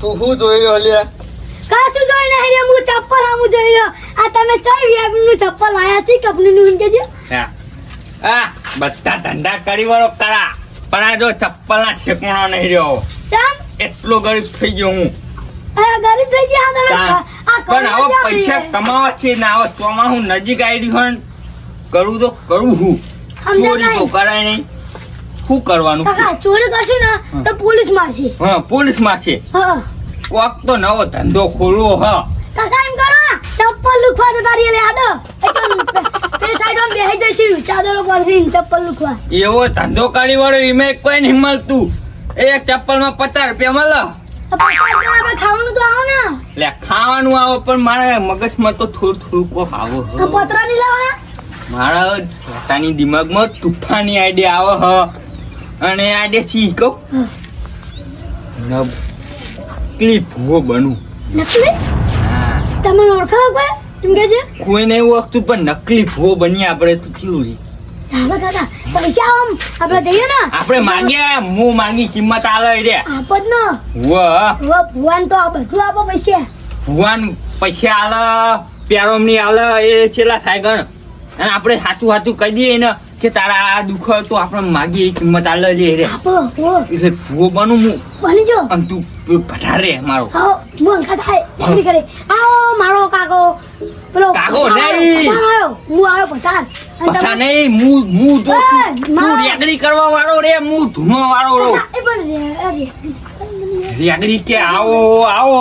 તું શું જોઈ રહ્યો લે? કાશું જોઈ નહીં રે હું ચપ્પલ આમું જોઈ રહ્યો. આ તમે ચઈ વેબનું ચપ્પલ આયા છે કંપનીનું એમ કેજો. બધા ધંધા કરી વાળો કરા પણ આ જો ચપ્પલના ઠેકાણા નહીં રહ્યો. ચમ એટલો ગરીબ થઈ ગયો હું. ગરીબ થઈ ગયા તમે. આ પણ આવો પૈસા કમાવા છે ને આવો ચોમાસું નજીક આવી રહ્યું કરું તો કરું હું. ચોરી તો કરાય નહીં. શું કરવાનું? કાકા ચોરી કરશે ને તો પોલીસ મારશે. હા પોલીસ મારશે. હા કોક તો નવો ધંધો ખોલવો હ. કાકા એમ કરો ચપ્પલ લુખવા તો તારી લે આડો તે સાઈડમાં બેહી જઈશું ચાદરો પાથરીને ચપ્પલ લુખવા. એવો ધંધો કરી વાળો એમાં કોઈ નહીં મળતું. એક ચપ્પલમાં 50 રૂપિયા મળે. આપણે ખાવાનું તો આવો ને. એટલે ખાવાનું આવો પણ મારા મગજમાં તો થોડું થોડું કોક આવો હ. પતરા નહીં લાવવાના. મારા શેતાની દિમાગમાં તુફાની આઈડિયા આવે હ. અને આઈડિયા છી કહું નકલી ભૂવો બનું. નકલી હા તમને ઓળખાવ કોઈ એમ કે છે કોઈ નહીં ઓળખતું પણ નકલી ભૂવો બની આપણે તો કેવું રે. ચાલો કાકા પૈસા આમ આપણે જઈએ ને આપણે માંગ્યા હું માંગી કિંમત આલે રે. આપો જ ને વ ભગવાન તો આ બધું આપો પૈસા. ભગવાન પૈસા આલે પ્યારોમની આલે એ છેલ્લા થાય ગણ. અને આપણે સાચું સાચું કહી દઈએ ને કે તારા આ દુઃખ તો આપણે માગીએ કિંમત આલે લે રે. આપો એટલે ભૂવો બનું હું બની જો અને તું પઠારે મારો. આવો મોન ખાતા જલ્દી કરે આવો મારો કાકો પેલો કાકો નહીં. હું આવ્યો પઠાણ અને પઠા તમે નહીં હું તો એ, તું મારો- રેગડી કરવા વાળો રે હું ધૂનો વાળો રો. એ પણ રેગડી કે આવો આવો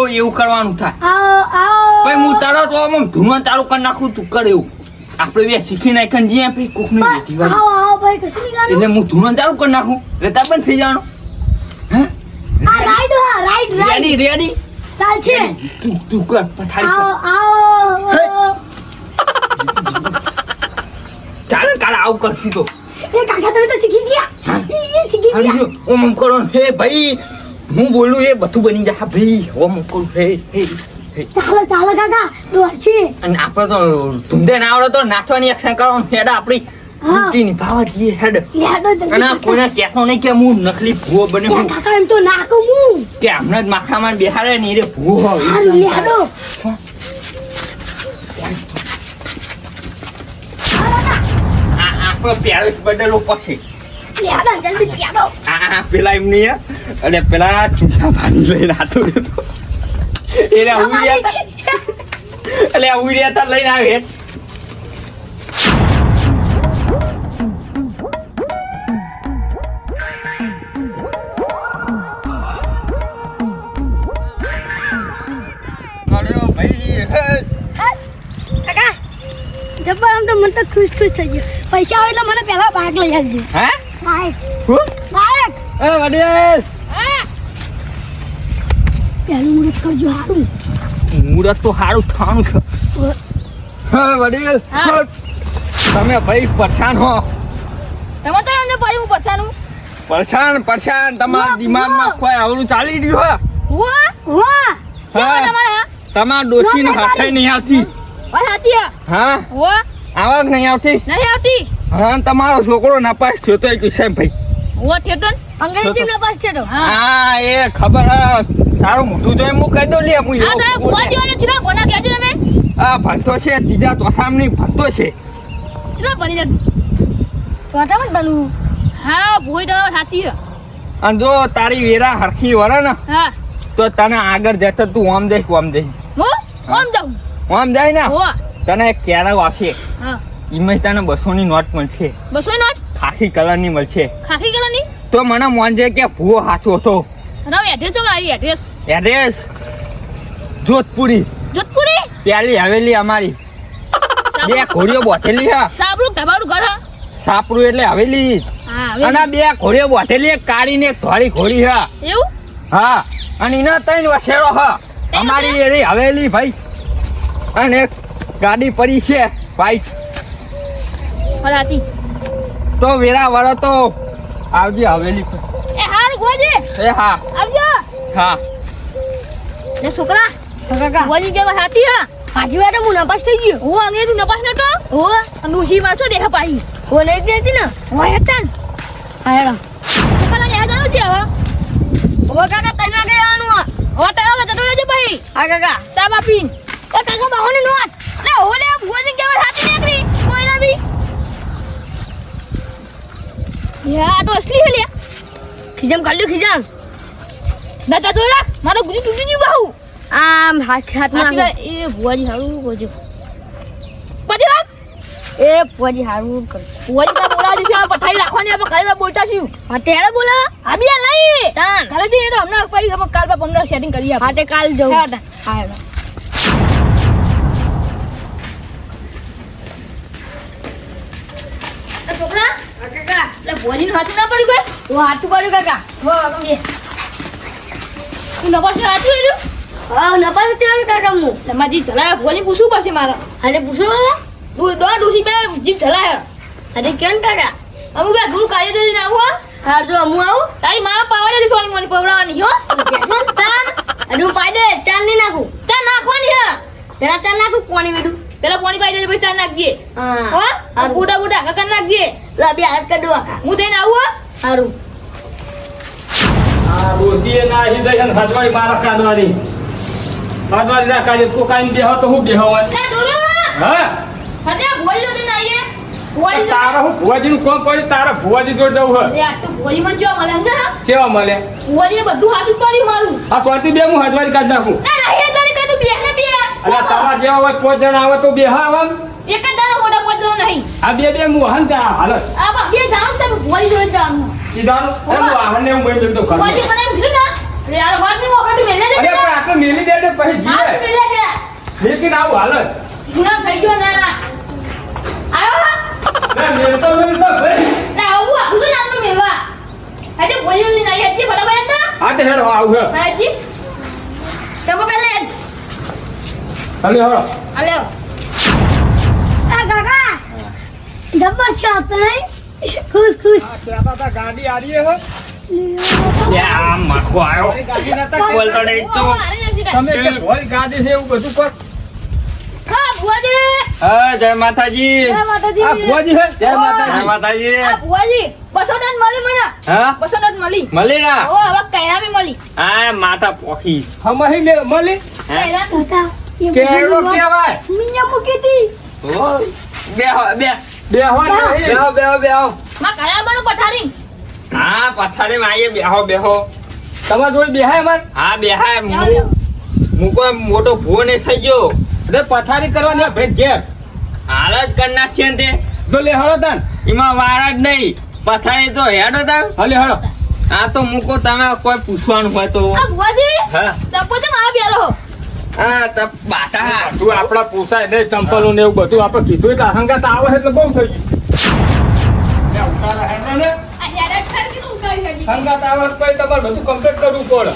એવું કરવાનું થાય. આવો પછી હું તારો તો આમ ધૂનો ચાલુ કરી નાખું તું કરે એવું. આપણે બે શીખી નાખીને જઈએ પછી કોક ની બેઠી વાળી. આવો ભાઈ કશું નહીં ગાનું. એટલે હું ધૂનો ચાલુ કરી નાખું એટલે તાર બંધ થઈ જવાનું. આ રાઈડ રેડી રેડી ચાલ છે તું કર પથારી કર. આવો ચાલ કાળ આવું કરશું તો એ કાકા તમે તો શીખી ગયા હા? એ શીખી અને ગયા જો ઓમ કરો ને, હે ભાઈ હું બોલું એ બધું બની જાય. હા ભાઈ ઓમ કરું હે હે હે. ચાલો કાકા દોડશે અને આપણે તો ધૂંધે ના આવડે તો નાચવાની એક્શન કરવાનું હેડ આપણી હા. ડ્યુટી નિભાવવા જઈએ હેડ. લેડો જલ્દી અને કોઈને કહેતો નહીં કે હું નકલી ભૂવો બને હું કાકા એમ તો નાખું હું કે હમણાં જ માથામાં બેહાડે ને એ ભૂવો હોય. હારું લેડો આ આપણો પેરિસ બદલો પછી લેડો જલ્દી લેડો આ પેલા એમની અને પેલા ચૂંટા પાણી લઈને આતો રહેતો. એને ઉડ્યા હતા એટલે ઉડ્યા હતા લઈને આવે. કાકા જબર આમ તો મને તો ખુશ થઈ ગયો પૈસા આવે એટલે મને પહેલા બાઈક લઈ આવજો હે બાઈક એ વડીલ પહેલું મુહૂર્ત કરજો સારું મુહૂર્ત તો સારું થવાનું છે. હા વડીલ તમે ભાઈ પરેશાન હો. તમે તો એમને પડી હું પસાનું પરેશાન તમારા દિમાગમાં કોઈ આવડું ચાલી રહ્યું હે. વાહ હા તમારા ડોશીને હાથે નહીં આવતી. હા આવા જ નહીં આવતી. હા તમારો છોકરો નાપાસ થયો તો કિશન ભાઈ. અંગ્રેજી માં પાસ છે તો હા એ ખબર તારું મોઢું તો એમ હું કહી દઉં લે હું આ ભણતો છે ત્રીજા ચોથામાં ભણતો છે. અને જો તારી વેરા હરખી વળે ને તો તને આગળ જતા તું આમ જઈશ આમ જાય ને તને કેળા વાગશે એમાં તને 200 ની નોટ મળશે. ખાખી કલર ની મળશે. તો મને મોંજે કે ભૂવો સાચો હતો. એડ્રેસ જોધપુરી પેલી હવેલી અમારી. 2 ઘોડીઓ બોથેલી હા. સાપરું એટલે હવેલી. અને 2 ઘોડીઓ બોથેલી, એક કાળી ને એક ધોળી ઘોડી હા. હા અને એના 3 વસેરો હા અમારી એરી હવેલી ભાઈ. અને એક ગાડી પડી છે બાઈક. તો વેરા વળો તો આવજે હવેલી પર. એ હા હા છોકરા વળી કે સાચી હા હાજી વારે હું નપાસ થઈ ગયો હું અંગ્રેજી નપાસ નતો હો નુસી માં છો દેખા પાઈ હો નહીં દેતી ને હોય હતા હાયરા છોકરા ને આજાનું છે હવે ઓ કાકા તને આગળ આવવાનું ઓ તારા જતો રહેજો ભાઈ હા કાકા ચા બાપીન એ કાકા બાહોને નોટ લે ઓલે ભુવાજી કેવા હાથી નીકળી કોઈ ના બી યા તો અસલી હે લે ખીજમ કાલ્યો ખીજમ દાદા તો રાખ મારો ગુજી તૂટી ગયું બહુ આમ હાથમાં એ ભુવાજી હારું કોજો પછી રાખ એ ભુવાજી હારું કર ભુવાજી કા બોલાવા છે આ પઠાઈ રાખવાની આપણે ઘરે બોલતા છીએ હા તેરે બોલા આ બી લઈ તાન ઘરે થી તો હમણાં પછી આપણે કાલ પર 15 સેટિંગ કરી આપ હા તે કાલ જવું હા છોકરા કાકા લે ભુવાજી નું હાથ ના પડ્યું ભાઈ ઓ હાથ પડ્યું કાકા હો ગમે તું નપાસ હાથ એલું હા નપાસ તે કાકા મુ તમારી ધલા ભુવાજી પૂછવું પડશે મારા હાલે પૂછો દો ડોસી બે જીપ ધલા અરે કેમ કાકા અમુ બે ગુરુ કાર્ય દે ના આવું હા જો અમુ આવું તારી માં પાવડે દે સોની મોની પવરાવાની હો કેમ તાન અડુ પાઈ દે ચાલ ની નાખું ચાલ નાખવાની હે પેલા ચાલ નાખું કોણી બેડું પેલા પાણી પાઈ દે પછી ચાલ નાખજે હા હો આ બુડા બુડા કાકા નાખજે લા બે હાથ કડો હું થઈને આવું હારું આ ડોસીએ નાહી દઈ અને હજવાઈ મારા કાઢવાની ના કાઢે કો કાઈ બેહો તો હું બેહો લા દોરો હા હતે ભોઈ દે નાઈએ ભોઈ તારા હું ભુવાજીનું કામ પડી તારા ભુવાજી જોડ જવું હે અરે આ તો ભોઈ માં જો મળે અંદર કેવા મળે ભોઈ બધું હાથું કર્યું મારું આ સોતી બે હું હજવાઈ કાઢ નાખું ના નાઈએ તારી કાઢું બે ને બે અલા તમારા જેવા હોય 5 જણ આવે તો બેહા આવ એક જ દાડો મોઢા પડતો નહીં આ બે હું વાહન જા હાલત આ બા બે જામ તમે ભોઈ જોડે જામ સીધાનું એ હું વાહન ને હું બેઠો તો ખબર ભોઈ મને કીધું ના અરે યાર વાત ની વખત મેલે દે અરે પણ આ તો મેલી દે ને પછી હા જીવે મેલે દે લેકિન આવું હાલત ગુના થઈ ગયો ના ના આયો ના મેલતો ભાઈ ના આવું આવું તો નામ મેલવા આજે ભોઈ જોડે નહીં હતી બરાબર હતા આ તે હેડો આવું હે હાજી તમે પહેલે હાલે હળો હાલે આ કાકા જબર છે આપણે ખુશ ખુશ આ ગાડી આ રહી હે યા માખો આયો ગાડી નતા બોલતો નહીં તો તમે કે ભોરી ગાડી છે એવું બધું કર હા ભુવાજી હા જય માતાજી જય માતાજી આ ભુવાજી હે જય માતાજી આ ભુવાજી 200 નોટ મળી મને હા 200 નોટ મળી મળી ના ઓ હવે કૈરા બી મળી હા માતા પોખી હમહી મળી કૈરા કાકા કેળો કેવાય મિયા મૂકી હતી ઓ બેહો બે બેહવા નહીં બેહો બેહો બેહો માં કૈરા બનો પઠારી હા પથારી માં આવીએ બેહો બેહો તમાર જોડે બેહાય માર હા બેહાય હું કોઈ મોટો ભૂવો નહીં થઈ ગયો રે પથારી કરવાની ભેટ ઘેર હાલ જ કરી નાખીએ ને તે તો લે હળો તાન એમાં વાર જ નહીં પથારી તો હેડો તાર હાલે હળો આ તો મૂકો તમે કોઈ પૂછવાનું હોય તો આ ભુવાજી હા ચપ્પો છે માં બેરો હા તો બાટા તું આપડા પોસાય ને ચંપલો ને એવું બધું આપણે કીધું એટલે હંગાત આવે એટલે બહુ થઈ ગયું ઉતારા હેડો ને આ હેડે ખર કીધું ઉકાઈ હેડી હંગાત આવે તો તમારે બધું કમ્પ્લીટ કરવું પડે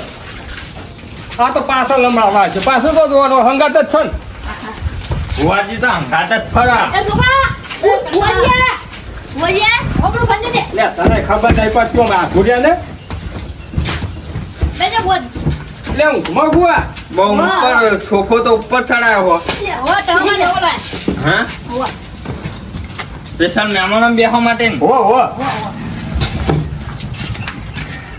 આ તો પાછળ લંબાવા છે પાછળ તો જોવાનો હંગાત જ છે ને ભુવાજી તો હંગાત જ ફરા એ છોકરા ભુવાજી ભુવાજી ઓપરો ફંજે દે લે તને ખબર નહીં પડતી આ ઘુડિયા ને બેજો ભુવાજી લે હું મગુઆ બહુ ઉપર સોફો તો ઉપર ચડાયો હો હો ટમા દેવો લે હા હો સ્પેશિયલ મહેમાનો બેહવા માટે ને હો હો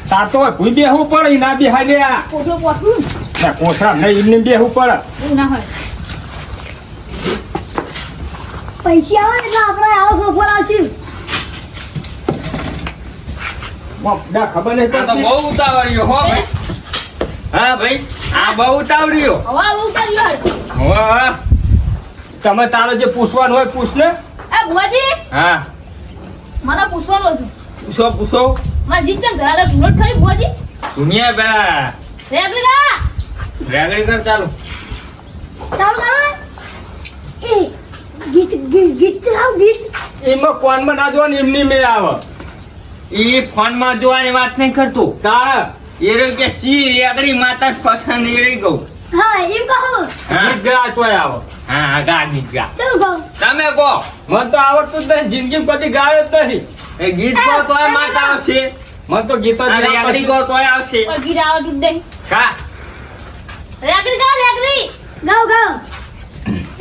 તાર તો ભૂઈ બેહવું પડે ના બેહાય લે આ કોઠો કોઠું કોથળા નહીં એમને બેહવું પડે એવું ના હોય પૈસા આવે એટલે આપણે આવો સોફો લાવશું ના ખબર નહીં આ તો પડતી બહુ ઉતાવળ્યો હો ભાઈ હા ભાઈ આ બહુ ઉતાવળ્યો હવા બહુ સારી હર હો તમે તારે જે પૂછવાનું હોય પૂછ ને એ ભુવાજી હા મને પૂછવાનું હતું પૂછો પૂછો માર જીતન ઘરે ધૂળટ ખરી ભુવાજી દુનિયા પેલા રેગલી ગા રેગડી કર ચાલુ ચાલ કરો એ ગીત ગીત ગીત ચલાવ ગીત એમાં કોનમાં ના જોવાનું એમની મેં આવે ઈ ફોન માં જોવાની વાત નહીં કરતો તારે એ રહ્યો કે ચી રેગડી માતા પસંદ એ રહી ગયું હા એમ કહો હા ગીત ગાય તોય આવે હા ગા ગીત ગા ચાલો કહો તમે કહો મને તો આવડતું જ નહીં જિંદગી કદી ગાયો જ નહીં એ ગીત કહો તોય માતા આવશે મને તો ગીતો જ અને નહીં રેગડી આવડતું. કહો તોય આવશે કોઈ ગીર આવતું જ નહીં કા રેગલી ગા રેગલી ગાઓ ગાઓ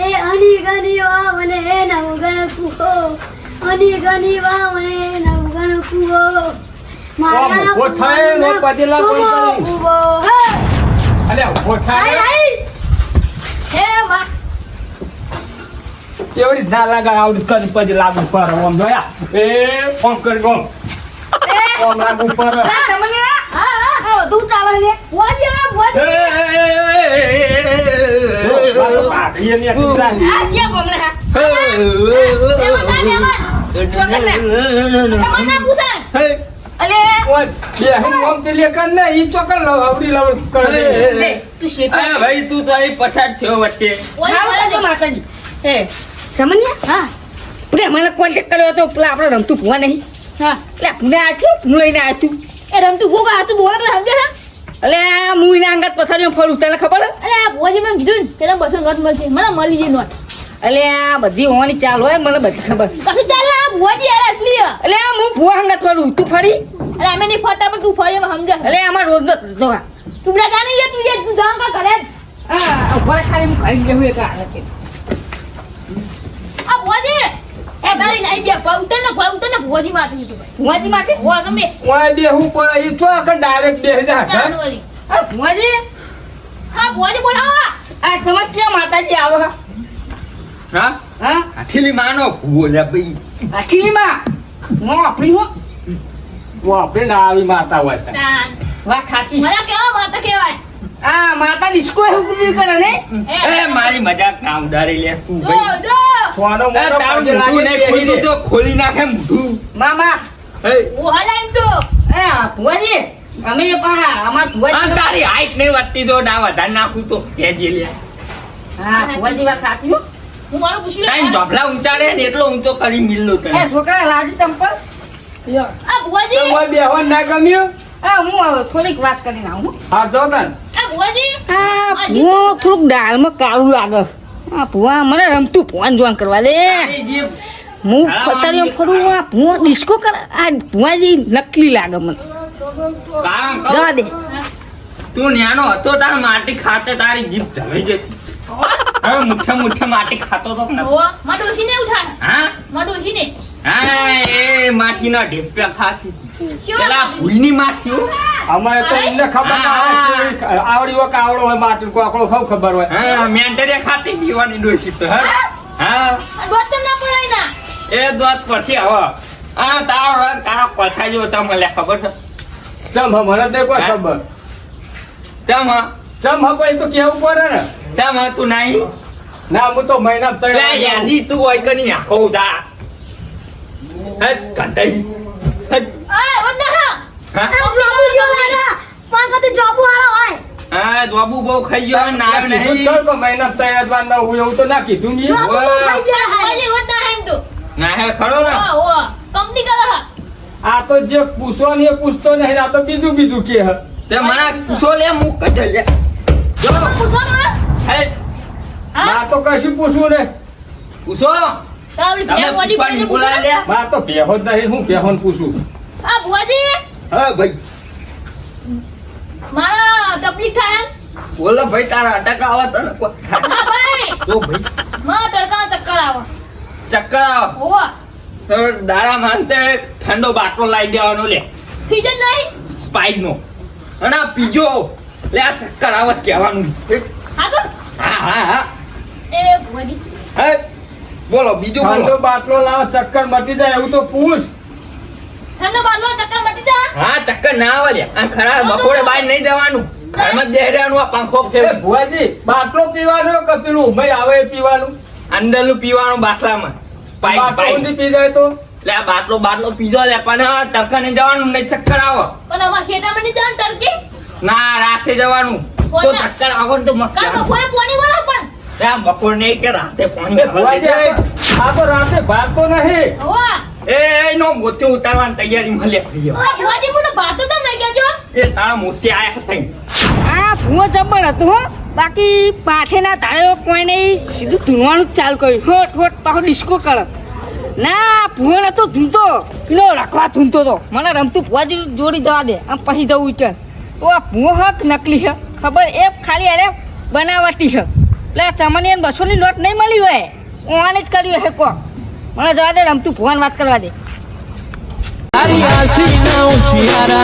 એ અની ગની વા મને એ નવ ગણ કુહો અની ગની વા મને નવ ગણ કુહો ઓ, મૂકો થાય, નો પજેલા કોઈ કરી. અલે ઉભો થાય હે માં કેવી રીત ના લાગે આવડું કદ પછી લાગુ પર આમ જોયા એ ફોન કરી ગો આમ લાગુ પર તમને હા બધું ચાલે છે બોજી આ બોજી આ કે બોમલે હા તમને પૂછે અલે ઓય બે હમ ઓમ તે લેકન ને ઈ ચોકલ આવડી લવ કરી લે તું શેક અરે ભાઈ તું તો અહીં પસાર થયો વચ્ચે ઓય બોલે તો માતાજી એ સમન્યા હા પૂરે મને કોન્ટેક્ટ કર્યો તો પેલા આપણે રમતું ભૂવા નહીં હા એટલે પૂરે આ છે હું લઈને આવ્યો તું એ રમતું ગોગા હતું બોલે એટલે સમજે ને અલે હું એના અંગત પથારીમાં ફરું તને ખબર અલે આ ભુવાજી મને કીધું ને તેના 200 નોટ મળશે મને મળી જાય નોટ અલે આ બધી હોવાની ચાલ હોય મને બધી ખબર કશું ચાલે આ ભુવાજી યાર અસલી અલે આ હું ભુવા અંગત ફરું તું ફરી અલે અમે નહીં ફરતા પણ તું ફરી સમજે અલે આમાં રોજ તો તું બડા જાને યાર તું યાર તું જાણ કા કરે હા ઉપર ખાલી હું ખાઈ ગયો એક આ નથી આ ભુવાજી એ ગાડી નાઈ દે પાઉતર ને ભુવાજી માટે ભુવાજી માટે ઓ ગમે ઓય બે હું પર ઈ તો આખા ડાયરેક્ટ બે જા ચાલ વળી આ ભુવાજી હા ભુવાજી બોલાવો આ સમસ્યા માતાજી આવો હા હા આઠીલી માનો બોલ્યા ભાઈ આઠીમાં હું આપણી હું ઓ આપણે ના આવી માતા હોય વાહ ખાચી મને કેવા માતા કહેવાય આ માતા ડિસ્કો એવું કીધું કરે ને એ મારી મજાક ના ઉડાડી લે તું જો ભાઈ જો સોનો એ મોનો તારું પગે મોઢું લાગે નહીં ખોલ્યું તો ખોલી નાખે મોઢું મામા હે ઓ હલાઈમ તો એ ભુવાજી અમે પણ અમાર આ ભુવાજી તારી હાઈટ નહીં વધતી તો ના વધારે નાખું તો કેજે લે હા ભુવાજી વાત સાચી હો હું મારું પૂછી કાઈ લઉં ઢોકળા ઊંચા રે ને એટલો ઊંચો કરી મિલ્લો તને એ છોકરા લાજી ચંપલ યો આ ભુવાજી ઓય બેહવા ના ગમ્યું આ હું હવે થોડીક વાત કરીને આવું હા જો તન આ ભુવાજી હા ભુવા થોડુંક દાળમાં કાળું લાગે આ ભુવા મને રમતું ભુવાન જોવાન કરવા દે તારી જે હું પતારીઓ ફરું આ ભુવા ડિસ્કો કર આ ભુવાજી નકલી લાગે મને કારણ જવા દે તું ન્યાનો હતો તાર માટી ખાતે તારી જીભ જમી જતી હવે મુઠ્ઠે માટી ખાતો તો ને માં ડોશીને ઉઠા હા માં ડોશીને હા એ માટીના ઢેપ્યા ખાતી શિવા પેલા ભૂલની માટી હો. અમારે તો એમને ખબર ના હોય કેવી આવડી હોય કે આવડો હોય માટી કોકડો સૌ ખબર હોય હા મેન્ટરે ખાતી પીવાની ડોસી તો હા હા ડોક્ટર ના પરાય ના એ દોત પછી હવે આ તારો રંગ તારા પછાઈ જો તમને ખબર છે ચમ મને તો કોઈ ખબર ચમ ચમ હવે એ તો કેવું પડે ને ચમ તું નહીં ના હું તો મહિના લે યાદી તું હોય કે નહીં આખો દા હે કંટાઈ હે આ ઓના હા હા બાબુ બહુ ખાઈ ગયો ના આવે નહીં મહિના તૈયાર વાર ના હોય એવું તો ના કીધું નહીં આજે ઓના હેમ તો ના હે ખરો ને ઓ કંપની કલર આ તો જે પૂછો ને એ પૂછતો નહીં આ તો બીજું કે હે તે મને પૂછો લે મુક કર લે જો પૂછવાનું હે ના તો કશું પૂછવું ને પૂછો તાવડી તમે બે બોડી પુષ્પાને કરીને બોલાવી લે માર તો ભેહો જ નહીં હું ભેહોને પૂછું આ ભુવાજી હા ભાઈ મારા તકલીફ થાય બોલો ભાઈ તારા અટક આવે તને કોઈ થાય હા ભાઈ જો ભાઈ માં તડકા ચક્કર આવે ચક્કર આવે ઓવા તો દાડા માનતે ઠંડો બાટલો લાવી દેવાનો લે ફીજન નહીં સ્પાઈડ નો અને આ પીજો લે આ ચક્કર આવે કહેવાનું હા તો હા હા હા એ ભુવાજી હે બોલો બીજું ઠંડો બોલો બાટલો લાવો ચક્કર મટી જાય એવું તો પૂછ ઠંડો બાટલો ચક્કર મટી જા હા ચક્કર ના આવે લે આ ખરા બપોરે બહાર નહીં જવાનું ઘરમાં જ બેહવાનું આ પાંખો એ ફેર ભુવાજી બાટલો પીવાનો કે પેલું ઉમય આવે એ પીવાનું અંદરનું પીવાનું બાટલામાં બાટલો પાઇપ ઊંધી પી જાય તો લે આ બાટલો પીજો લે પણ ટક્કર નહીં જવાનું નહીં ચક્કર આવે પણ અમાર શેતામાં નહીં જવાનું તડકે ના રાતે જવાનું તો ચક્કર આવે ને તો મસ્ત કાલ બપોરે પોણી બોલો પણ ત્યાં બપોર નહીં કે રાતે પાણી એ ભુવાજી આ તો રાતે ભાગતો નહીં હોવા એ નો મોતી ઉતારવાની તૈયારી મળે ભાઈઓ આ ભુવાજી મને બાતો તો નહીં કહેજો એ તારા મોતી આયા હતા આ ભૂવો જબર હતું હો બાકી પાઠેના તાળો કોઈ નહીં સીધું ધૂણવાનું જ ચાલુ કર્યું હોટ હોટ પાછો ડિસ્કો કરે ના ભૂવો નતો ધૂંતો પેલો રાખવા ધૂંતો તો મને રમતું ભુવાજી જોડી જવા દે આમ પછી જવું વિચાર તો આ ભૂવો હક નકલી છે ખબર એ ખાલી અરે બનાવટી છે એટલે ચમની 200ની નોટ નહીં મળી હોય ઓને જ કર્યું હે કો મને જવા દે રમતું ભુવાન વાત કરવા દે Ariasi não, Ciara.